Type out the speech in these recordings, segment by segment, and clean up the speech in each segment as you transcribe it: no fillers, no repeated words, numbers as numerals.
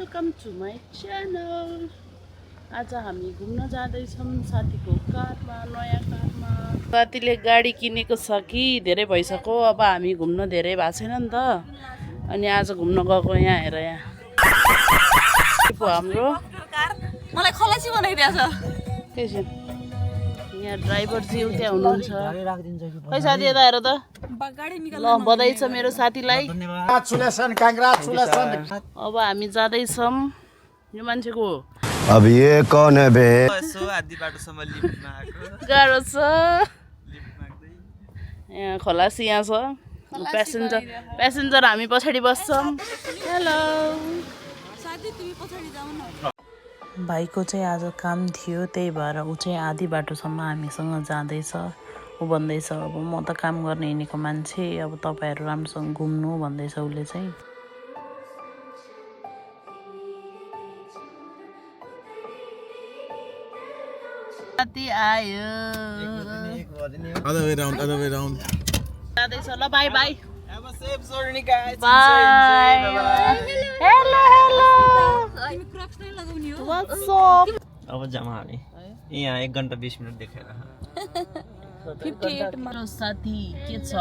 Welcome to my channel. आज हामी घुम्न जाँदैछौँ साथीको कारमा, नयाँ कारमा। साथीले गाडी किनेको छ कि धेरै भइसक्यो, अब हामी घुम्न धेरै भएको छैन नि त, अनि आज घुम्न गएको। यहाँ हेर, यहाँ हाम्रो मलाई खलासी बनाइदिएछ। यहाँ ड्राइभरजी उता हुनुहुन्छ। खै साथी यता हेर त। ल बधाई छ मेरो साथीलाई। अब हामी जाँदैछौँ। यो मान्छेको अब ये कौन है बे? गाह्रो छ। यहाँ खलासी यहाँ छ। प्यासेन्जर हामी पछाडि बस्छौँ। हेलो साथी तिमी पछाडि जाऊ न। भाइको चाहिँ आज काम थियो, त्यही भएर ऊ चाहिँ आधी बाटोसम्म हामीसँग जाँदैछ। ऊ भन्दैछ अब म त काम गर्ने हिँडेको मान्छे, अब तपाईँहरू राम्रोसँग घुम्नु भन्दैछ उसले चाहिँ। साथी आयो। जाँदैछ ल, by by. Have a safe journey, guys. By. Hello hello. तिमी क्रक्स नै लगाउने हो। What's up? अब जाम हामी यहाँ 1 घण्टा 20 मिनट देखेर 58 मा साथी के छ?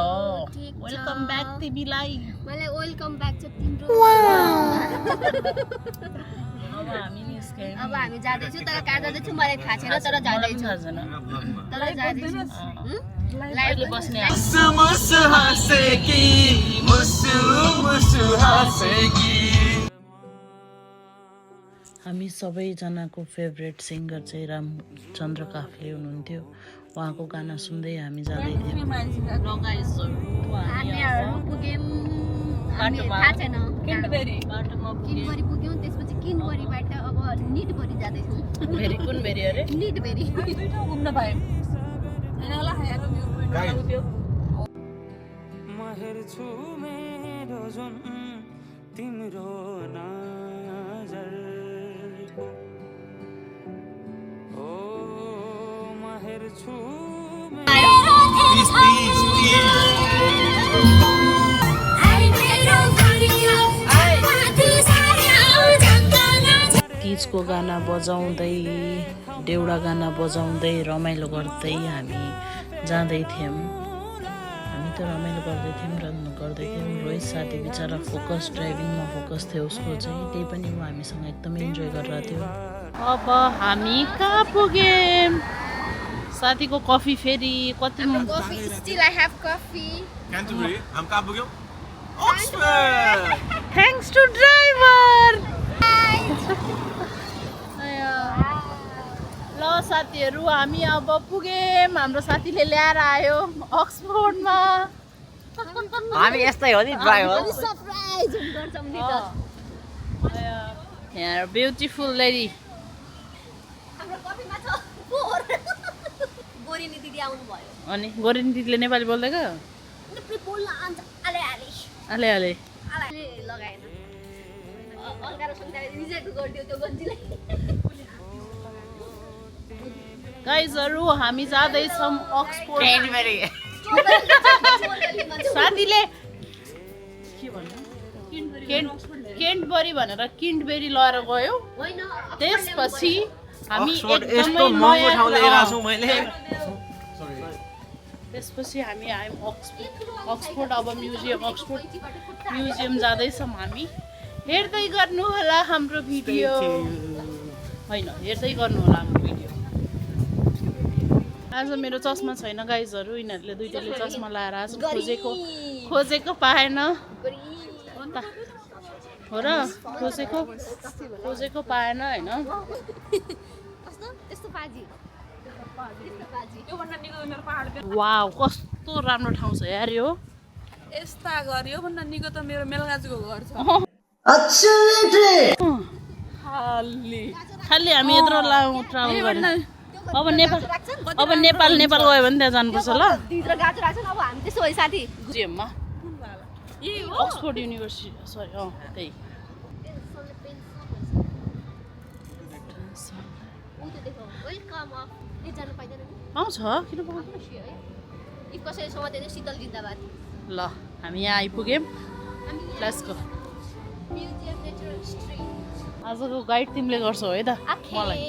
वेलकम ब्याक तिमीलाई। मलाई वेलकम ब्याक छ तिम्रो। अब हामी निस्क्यौँ। अब हामी जाँदैछौँ, तर कहाँ जाँदैछौँ मलाई थाहा छैन, तर जाँदैछौँ। तर जाँदैछौँ। अहिले बस्ने हामी सबैजनाको फेभरेट सिङ्गर चाहिँ रामचन्द्र काफ्ले हुनुहुन्थ्यो। उहाँको गाना सुन्दै हामी जाँदै थियौँ। हामीहरू पुग्यौँ, हामी थाहा छैन किनबरी पुग्यौँ, त्यसपछि किनबरीबाट अब निटबरी जाँदैछौँ। भेरी कुन भेरी अरे? निटबरी घुम्न पाएँ हैन होला खाएको त्यो महर छु मेरो जुन तिम्रो नजरको ओ महर छु तीजको गाना बजाउँदै, देउडा गाना बजाउँदै रमाइलो गर्दै हामी जाँदै थियौँ। हामी त रमाइलो गर्दै थियौँ। रोहित साथी बिचरा फोकस ड्राइभिङमा फोकस थियो उसको चाहिँ, त्यही पनि ऊ हामीसँग एकदमै इन्जोय गरिरहेको थियो। अब हामी कहाँ पुग्यौँ? साथीको कफी फेरि कति coffee still I have coffee. Canterbury हम कहाँ पुग्यौँ? अक्सफोर्ड। Thanks to driver. ल साथीहरू, हामी अब पुग्यौँ। हाम्रो साथीले ल्याएर आयो अक्सफोर्डमा। हामी यस्तै हो नि ड्राइभर। सरप्राइज गर्छौँ नि त। यहाँ ब्युटिफुल लेडी। हाम्रो कफीमा छ फोर। गोरिनी दिदी आउनु भयो। अनि गोरिनी दिदीले नेपाली बोल्दैको? बोल्न आउँछ आले आले आले आले आले लगाएन। अलगारो सन्ताले रिजेक्ट गरिदियो त्यो गन्जीलाई। गाइजहरू, हामी जाँदैछौँ अक्सफोर्ड। साथीले के भन्नु? केन्टबरी भनेर किन्टबेरी लगेर गयो। त्यसपछि हामी यस्तो महँगो ठाउँ लिएर आएको छु मैले। त्यसपछि हामी आयौँ अक्सफोर्ड। अब अक्सफोर्ड म्युजियम जाँदैछौँ हामी। हेर्दै गर्नु होला हाम्रो भिडियो। होइन, हेर्दै गर्नु होला हाम्रो भिडियो। आज मेरो चस्मा छैन गाइजहरू, यिनीहरूले दुइटाले चस्मा लाएर आज खोजेको पाएन हो र, खोजेको पाएन होइन। वाउ, कस्तो राम्रो ठाउँ छ यार यो। यस्ता घर यो भन्दा निको त मेरो मेलगाजुको घर छ। खालि हामी यत्रो लामो ट्राभल गर्यौँ। अब नेपाल गयो भने त्यहाँ जानुपर्छ ल। दिदीले गाजर राख्छ अब हामी त्यसो हो साथी। म्युजियममा अक्सफोर्ड युनिभर्सिटी, सरी त्यही। आउँछ किन पाउँदैन? कसैसँग त्यो शीतल जिन्दाबाद। ल हामी यहाँ आइपुग्यौँ। Let's go. Museum natural history. आजको गाइड तिमीले गर्छौ है त आखे मलाई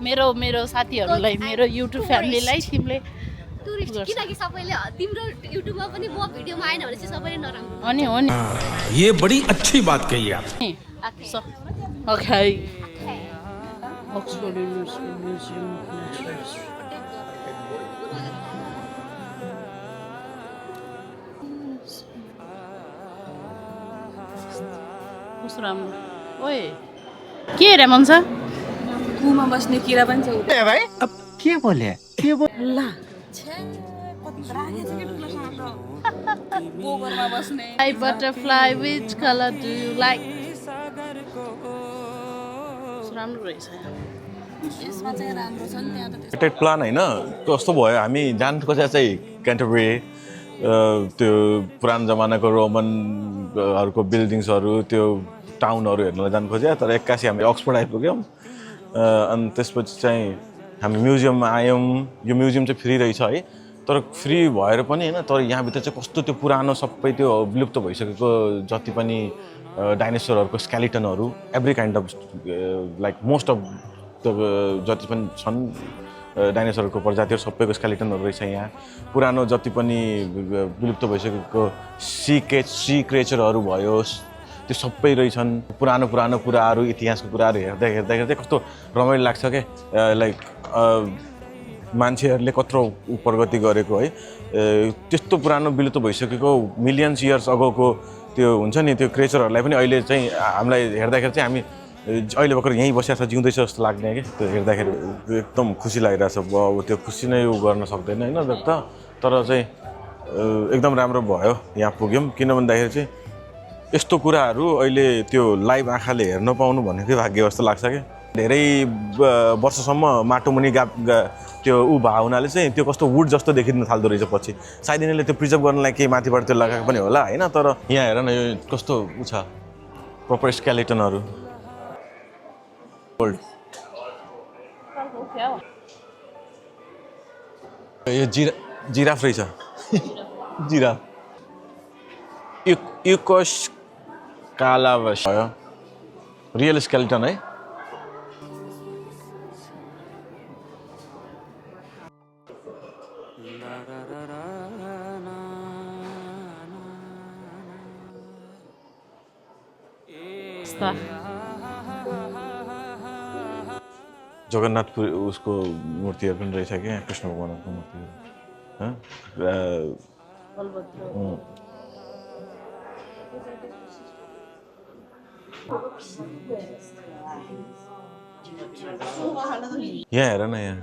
मेरो साथीहरूलाई मेरो युट्युब फ्यामिलीलाई तिमीले टुरिस्ट किनकि सबैले तिम्रो युट्युबमा पनि म भिडियोमा आएन भने चाहिँ सबैले नराम्रो अनि हो नि ये बड़ी अच्छी बात कही आप आखे okay Oxford University Museum of Natural History. कस्तो राम्रो ओए के हेरे मन छ कुमा बस्ने किरा पनि छ उता अब के बोले गोबरमा बस्ने Hi butterfly, which color do you like? राम्रो रहेछ यसमा चाहिँ राम्रो छ नि त्यहाँ त टेक प्लान होइन कस्तो भयो हामी जानु खोजेको चाहिँ क्यान्टरबरी त्यो पुरानो जमानाको रोमनहरूको बिल्डिङ्सहरू त्यो टाउनहरू हेर्नलाई जानु खोज्यो तर एक्कासी हामी अक्सफोर्ड आइपुग्यौँ अनि त्यसपछि चाहिँ हामी म्युजियममा आयौँ यो म्युजियम चाहिँ फ्री रहेछ है तर फ्री भएर पनि होइन तर यहाँभित्र चाहिँ कस्तो त्यो पुरानो सबै त्यो विलुप्त भइसकेको जति पनि डाइनोसरहरूको स्केलिटनहरू every kind of like most of जति पनि छन् डाइनोसरहरूको प्रजातिहरू सबैको स्केलिटनहरू रहेछ यहाँ पुरानो जति पनि विलुप्त भइसकेको सी क्रेचरहरू भयो त्यो सबै रहेछन् पुरानो कुराहरू इतिहासको कुराहरू हेर्दा कस्तो रमाइलो लाग्छ क्या लाइक मान्छेहरूले कत्रो प्रगति गरेको है त्यस्तो पुरानो विलुप्त भइसकेको मिलियन्स इयर्स अगोको त्यो हुन्छ नि त्यो क्रेचरहरूलाई पनि अहिले चाहिँ हामीलाई हेर्दाखेरि चाहिँ हामी अहिले भर्खर यहीँ बसेर जिउँदैछ जस्तो लाग्ने क्या त्यो हेर्दाखेरि एकदम खुसी लागिरहेछ अब त्यो खुसी नै उ गर्न सक्दैन होइन तर चाहिँ एकदम राम्रो भयो यहाँ पुग्यौँ किन भन्दाखेरि चाहिँ यस्तो कुराहरू अहिले त्यो लाइभ आँखाले हेर्न पाउनु भनेकै भाग्य जस्तो लाग्छ क्या धेरै वर्षसम्म माटो मुनि त्यो ऊ भएको हुनाले चाहिँ त्यो कस्तो वुड जस्तो देखिन थाल्दो रहेछ पछि सायद यिनीहरूले त्यो प्रिजर्भ गर्नलाई केही माथिबाट त्यो लगाएको पनि होला होइन तर यहाँ हेर न यो कस्तो ऊ छ प्रपर स्केलेटनहरू यो जिराफ रहेछ जिराफ युकोस कालावस भयो रियल स्केलेटन है जगन्नाथपुर उसको मूर्तिहरू पनि रहेछ क्या कृष्ण भगवानको मूर्तिहरू यहाँ हेर न यहाँ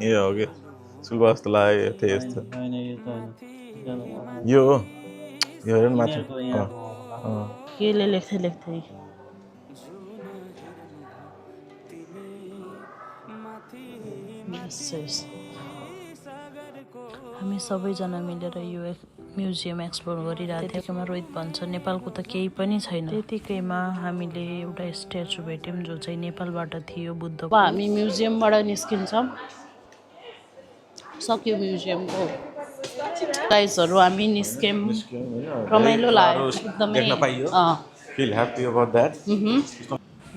ए हो कि सुल्बा जस्तो लाग्यो त्यही यस्तो यो हो यो हेर न माथि केले लेख्दै हामी सबैजना मिलेर यो म्युजियम एक्सप्लोर गरिरहेको थियौँ त्यतिकैमा रोहित भन्छ नेपालको त केही पनि छैन त्यतिकैमा हामीले एउटा स्ट्याचु भेट्यौँ जो चाहिँ नेपालबाट थियो बुद्धको हामी म्युजियमबाट निस्किन्छौँ सक्यो म्युजियमको प्राइजहरू हामी निस्क्यौँ रमाइलो लाग्यो एकदमै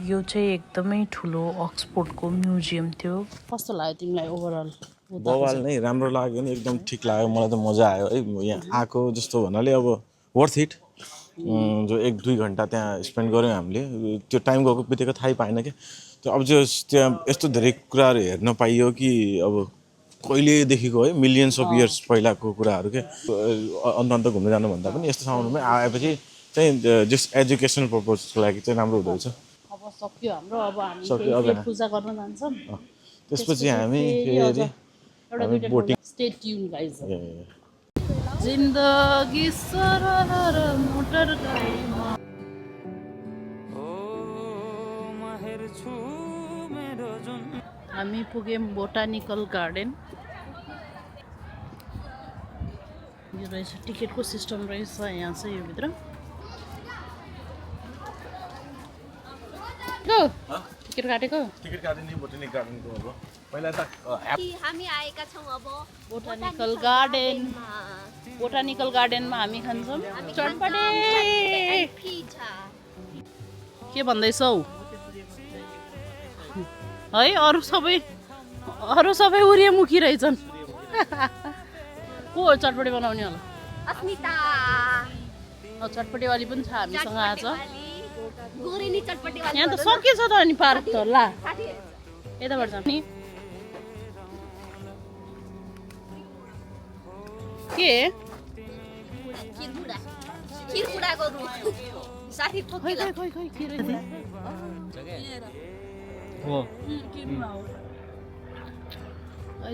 यो चाहिँ एकदमै ठुलो अक्सफोर्डको म्युजियम थियो कस्तो लाग्यो तिमीलाई ओभरअल बवाल नै राम्रो लाग्यो नि एकदम ठिक लाग्यो मलाई त मजा आयो है यहाँ आएको जस्तो भन्नाले अब वर्थ इट जो 1-2 घन्टा त्यहाँ स्पेन्ड गऱ्यौँ हामीले त्यो टाइम गएको बितेको थाहै पाएन क्या त्यो अब जो त्यहाँ यस्तो धेरै कुराहरू हेर्न पाइयो कि अब कहिलेदेखिको है मिलियन्स अफ इयर्स पहिलाको कुराहरू क्या अन्त घुम्न जानुभन्दा पनि यस्तो ठाउँमै आएपछि चाहिँ जस्ट एजुकेसनल पर्पजको लागि चाहिँ राम्रो हुँदो रहेछ अब सक्यो हाम्रो अब हामी पूजा गर्न जान्छौँ त्यसपछि हामी बोटिङ स्टे ट्युन गाइज जिन्दगी सरर मोटर गाडीमा हामी पुग्यौँ बोटानिकल गार्डन यो रहेछ टिकटको सिस्टम रहेछ यहाँ चाहिँ यो भित्र टिकट काटेको टिकट काट्ने बोटानिकल गार्डनको अब पहिला त हामी आएका छौँ अब बोटानिकल गार्डनमा हामी खान्छौँ चटपटे के भन्दैछौ है? अरू सबै उरिएमुखी रहेछन्। को हो चटपटी बनाउने होला? अस्मिता चटपटीवाली पनि छ हामीसँग आज। गोरेनी चटपटीवाली यहाँ त सकिएछ त अनि पार्क त ला यताबाट छ नि के खिरबुडाको रुख साथी ठोकेला खै के रहेछ हो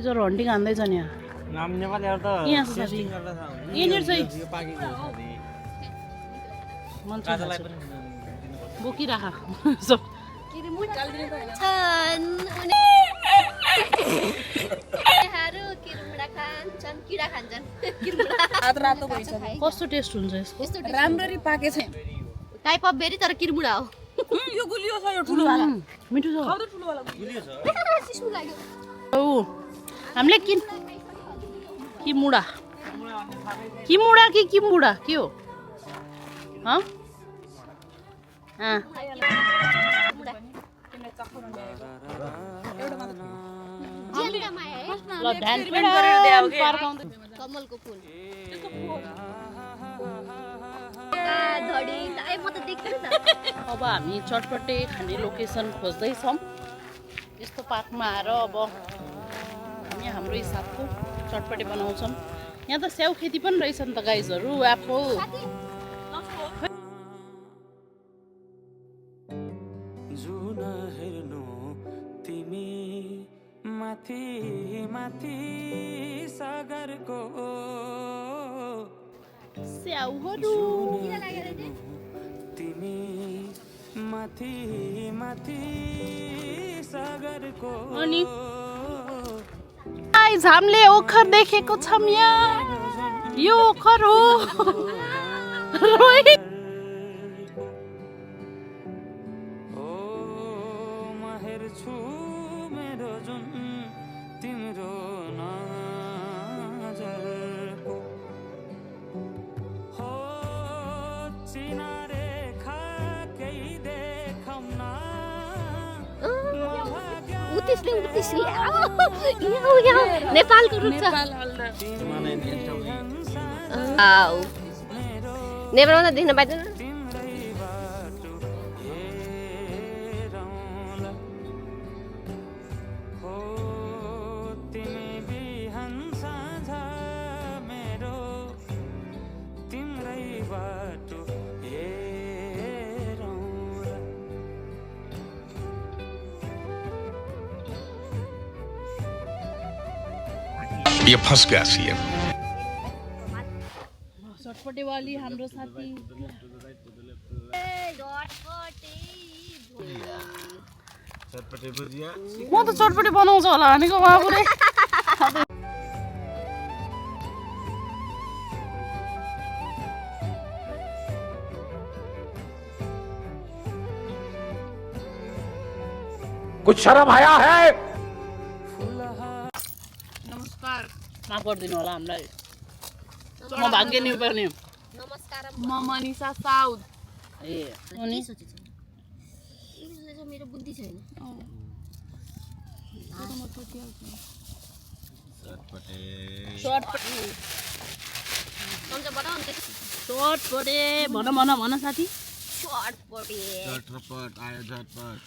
जो रन्डी खाँदैछ नि यहाँ नाम नेपालीहरु त यहाँ छ साथी। टेस्टिङ गर्दा थाहा हुन्छ। यहाँनिर चाहिँ यो पाकेको हुन्छ नि। मन छ काजलाई पनि बोकिराख छन् उनीहरू किरमुडा खान्छन् किरा खान्छन् किरमुडा रातो भइसक्यो। कस्तो टेस्ट हुन्छ यसको? राम्ररी पाकेछ। टाइप अफ बेरी तर किरमुडा हो। यो गुलियो छ यो ठुलो वाला। मिठो छ खाउँदै ठुलो वाला गुलियो छ। सिस्नु लाग्यो। औ हामीले किमुडा कि किमुडा के हो? ल ध्यान कमलको फुल धडी म त देख्छु त। अब हामी चटपटे खाने लोकेसन खोज्दैछौँ। यस्तो पार्कमा आएर अब हामी हाम्रो हिसाबको चटपटे बनाउँछौँ। यहाँ त स्याउ खेती पनि रहेछ नि त गाइजहरू। एप्पल जुन हेर्नु तिमी माथि माथि सागरको स्याउहरू तिमी माथि माथि सागरको अनि गाइज हामीले ओखर देखेको छौँ यहाँ। यो ओखर हो रोहित। छु मेरो जुन तिम्रो नजरको हो चिनारे खाकै देखाउन उतिसले यहाँ नेपालको रुख छ। नेपालमा त देख्न पाइँदैन। ये फंस गया सीएम। चटपटेवाली हाम्रो साथी चटपटे भुजिया म त चटपटे बनाउँछ होला भनेको उहाँ पुरै। कुछ शर्म आया है? नमस्कार माफ गरिदिनु होला हामीलाई। म भाग्य नि पर्ने नमस्कार म मनिषा साउद। ए अनि मेरो बुद्धि छैन। चटपटे भन साथी। झटपट आयो झटपट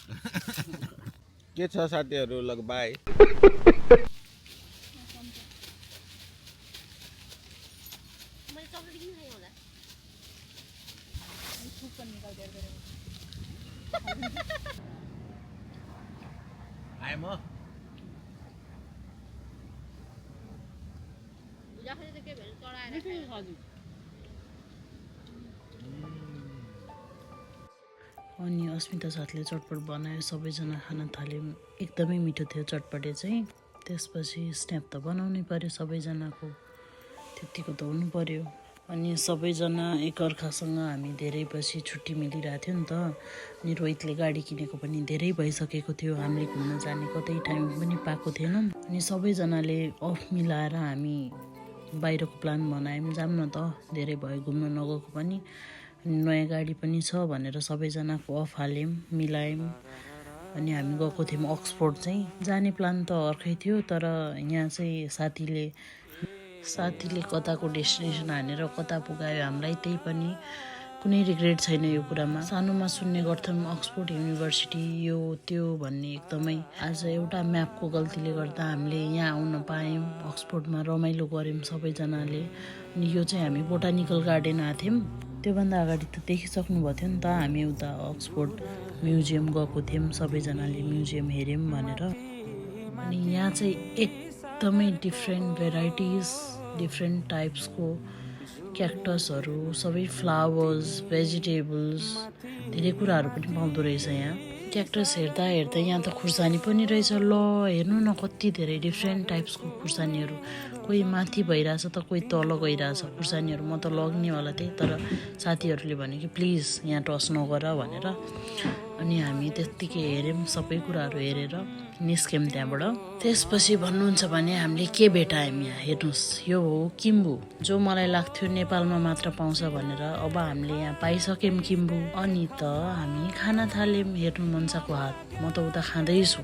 के छ साथीहरू लग बाई। आए म अनि अस्मिता साथीले चटपट बनायो। सबैजना खान थाल्यौँ। एकदमै मिठो थियो चटपटे चाहिँ। त्यसपछि स्न्याप त बनाउनै पर्यो सबैजनाको, त्यतिको त हुनु पर्यो। अनि सबैजना एकअर्कासँग हामी धेरै पछि छुट्टी मिलिरहेको थियो नि त। अनि रोहितले गाडी किनेको पनि धेरै भइसकेको थियो। हामीले घुम्न जाने कतै टाइम पनि पाएको थिएनौँ। अनि सबैजनाले अफ मिलाएर हामी बाहिरको प्लान बनायौँ। जाऊँ न त, धेरै भयो घुम्न नगएको पनि। अनि नयाँ गाडी पनि छ भनेर सबैजनाको अफ हाल्यौँ मिलायौँ अनि हामी गएको थियौँ अक्सफोर्ड चाहिँ जाने प्लान त अर्कै थियो तर यहाँ चाहिँ साथीले कताको डेस्टिनेसन हानेर कता पुगायो हामीलाई त्यही पनि कुनै रिग्रेट छैन यो कुरामा सानोमा सुन्ने गर्थ्यौँ अक्सफोर्ड युनिभर्सिटी यो त्यो भन्ने एकदमै आज एउटा म्यापको गल्तीले गर्दा हामीले यहाँ आउन पायौँ अक्सफोर्डमा रमाइलो गऱ्यौँ सबैजनाले अनि यो चाहिँ हामी बोटानिकल गार्डन आएको थियौँ त्योभन्दा अगाडि त देखिसक्नु भएको थियो नि त हामी उता अक्सफोर्ड म्युजियम गएको थियौँ सबैजनाले म्युजियम हेऱ्यौँ भनेर अनि यहाँ चाहिँ एकदमै डिफ्रेन्ट भेराइटिज डिफ्रेन्ट टाइप्सको क्याक्टसहरू सबै फ्लावर्स भेजिटेबल्स धेरै कुराहरू पनि पाउँदो रहेछ यहाँ क्याक्टस हेर्दा हेर्दा यहाँ त खुर्सानी पनि रहेछ ल हेर्नु न कति धेरै डिफ्रेन्ट टाइप्सको खुर्सानीहरू कोही माथि भइरहेछ त कोही तल गइरहेछ खुर्सानीहरू म त लग्नेवाला थिएँ तर साथीहरूले भने कि प्लिज यहाँ टच नगर भनेर अनि हामी त्यत्तिकै हेऱ्यौँ सबै कुराहरू हेरेर निस्क्यौँ त्यहाँबाट त्यसपछि भन्नुहुन्छ भने हामीले के भेटायौँ यहाँ हेर्नुहोस् यो हो किम्बु जो मलाई लाग्थ्यो नेपालमा मात्र पाउँछ भनेर अब हामीले यहाँ पाइसक्यौँ किम्बु अनि त हामी खान थाल्यौँ हेर्नु मन्साको हात म त उता खाँदैछु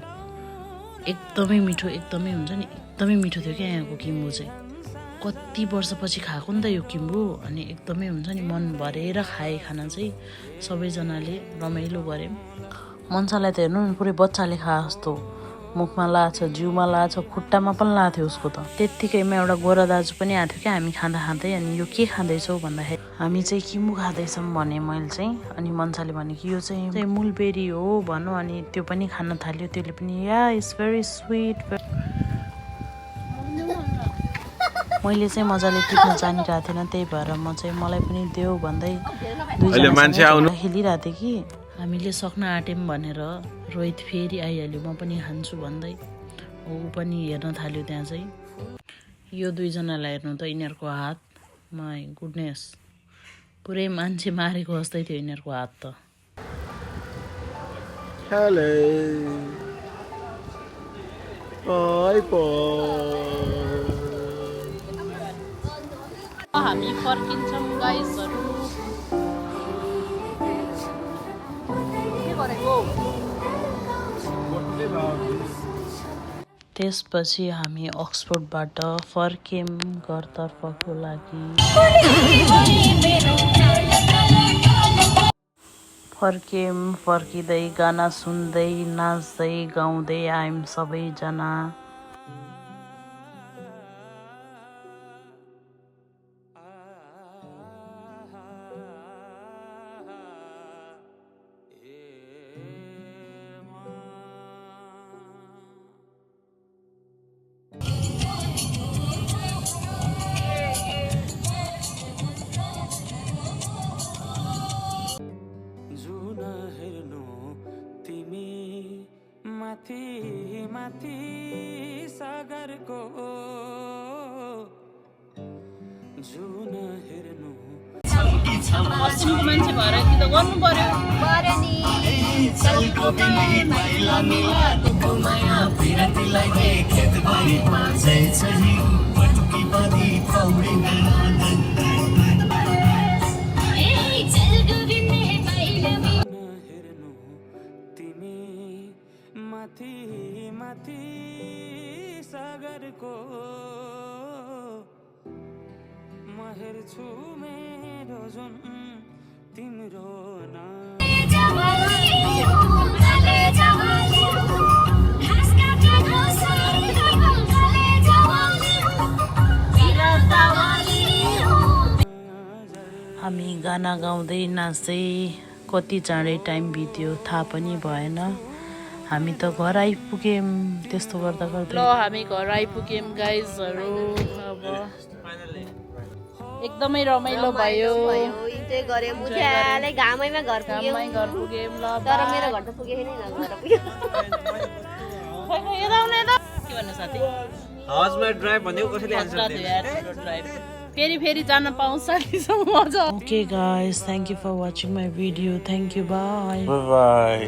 एकदमै मिठो एकदमै हुन्छ नि एकदमै मिठो थियो क्या यहाँको किम्बु चाहिँ कति वर्षपछि खाएको नि त यो किम्बु अनि एकदमै हुन्छ नि मन भरेर खाए खाना चाहिँ सबैजनाले रमाइलो गऱ्यौँ मन्सालाई त हेर्नु पुरै बच्चाले खाए जस्तो मुखमा लाछ जिउमा लाछ खुट्टामा पनि लाथ्यो उसको त त्यत्तिकैमा एउटा गोरा दाजु पनि आएको थियो क्या हामी खाँदा खाँदै अनि यो के खाँदैछौ भन्दाखेरि हामी चाहिँ किम्बु खाँदैछौँ भने मैले चाहिँ अनि मन्साले भने कि यो चाहिँ मुलबेरी हो भनौँ अनि त्यो पनि खान थाल्यो त्यसले पनि या इट्स भेरी स्विट मैले चाहिँ मजाले टिप्न जानिरहेको थिएन त्यही भएर मलाई पनि देऊ भन्दै दुईजना खेलिरहेको थिएँ कि हामीले सक्न आँट्यौँ भनेर रोहित फेरि आइहाल्यो म पनि खान्छु भन्दै ऊ पनि हेर्न थाल्यो त्यहाँ चाहिँ यो दुईजनालाई हेर्नु त यिनीहरूको हात माई गुडनेस पुरै मान्छे मारेको जस्तै थियो यिनीहरूको हात त हामी फर्किन्छौँ गाइसहरू त्यसपछि हामी अक्सफोर्डबाट फर्क्यौँ घरतर्फको लागि फर्किँदै गाना सुन्दै नाच्दै गाउँदै आयौँ सबैजना माथि सागरको जुन हेर्नु मान्छे भएर कि त गर्नु पर्यो नि माथि सागरको म हेर्छु मेरो जुन तिम्रो हामी गाना गाउँदै नाच्दै कति चाँडै टाइम बित्यो थाहा पनि भएन हामी त घर आइपुग्यौँ त्यस्तो गर्दा गर्दै ल हामी घर आइपुग्यौँ गाइजहरू अब एकदमै रमाइलो भयो इन्जोय गर्यौँ उज्यालै घामैमा घर पुग्यौँ ल तर मेरो घर त पुगेन नि घर पुग्यो के भन्नु साथी हजमा ड्राइभ भनेको कसैले आन्सर फेरि जान पाउँछ साथीसँग मजा okay guys thank you for watching my video thank you bye by